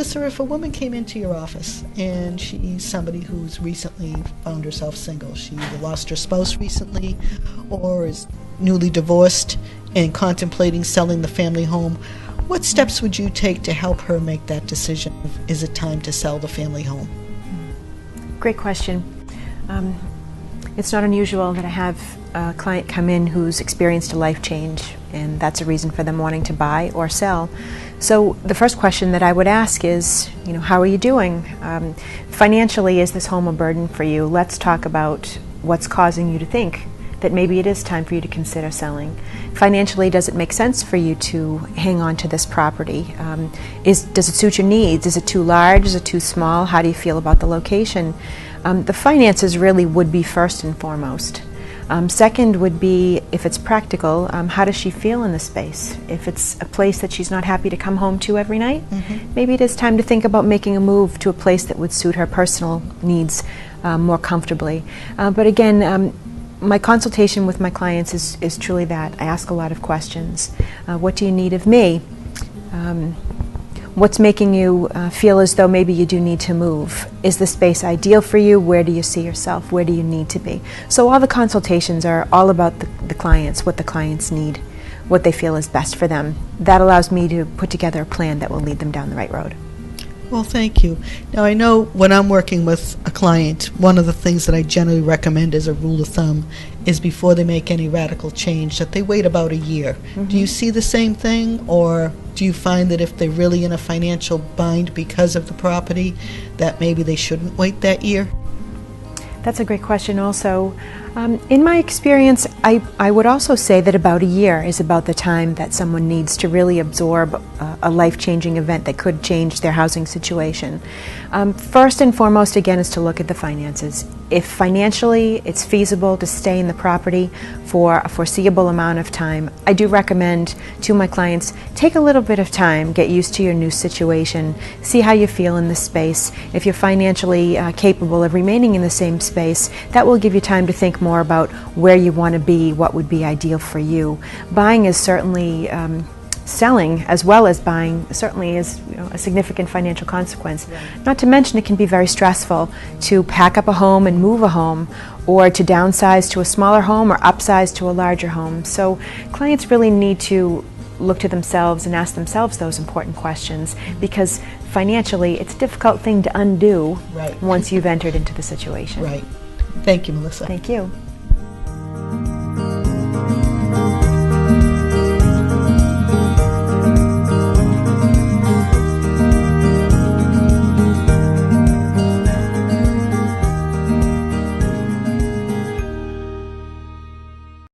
Melissa, if a woman came into your office and she's somebody who's recently found herself single, she either lost her spouse recently or is newly divorced and contemplating selling the family home, what steps would you take to help her make that decision? Is it time to sell the family home? Great question. It's not unusual that I have a client come in who's experienced a life change, and that's a reason for them wanting to buy or sell. So the first question that I would ask is, how are you doing? Financially, is this home a burden for you? Let's talk about what's causing you to think that maybe it is time for you to consider selling. Financially, does it make sense for you to hang on to this property? Does it suit your needs? Is it too large? Is it too small? How do you feel about the location? The finances really would be first and foremost. Second would be, if it's practical, how does she feel in the space? If it's a place that she's not happy to come home to every night, maybe it is time to think about making a move to a place that would suit her personal needs more comfortably. But again, my consultation with my clients is truly that. I ask a lot of questions. What do you need of me? What's making you feel as though maybe you do need to move? Is the space ideal for you? Where do you see yourself? Where do you need to be? So all the consultations are all about the clients, what the clients need, what they feel is best for them. That allows me to put together a plan that will lead them down the right road. Well, thank you. Now, I know when I'm working with a client, one of the things that I generally recommend as a rule of thumb is before they make any radical change, that they wait about a year. Do you see the same thing, or do you find that if they're really in a financial bind because of the property, that maybe they shouldn't wait that year? That's a great question also. In my experience, I would also say that about a year is about the time that someone needs to really absorb a life-changing event that could change their housing situation. First and foremost, again, is to look at the finances. If financially it's feasible to stay in the property for a foreseeable amount of time, I do recommend to my clients, take a little bit of time, get used to your new situation, see how you feel in this space. If you're financially capable of remaining in the same space, that will give you time to think more about where you want to be, what would be ideal for you. Buying is certainly selling as well as buying certainly is a significant financial consequence. Not to mention it can be very stressful to pack up a home and move a home, or to downsize to a smaller home or upsize to a larger home. So clients really need to look to themselves and ask themselves those important questions, because financially it's a difficult thing to undo once you've entered into the situation. Right. Thank you, Melissa. Thank you.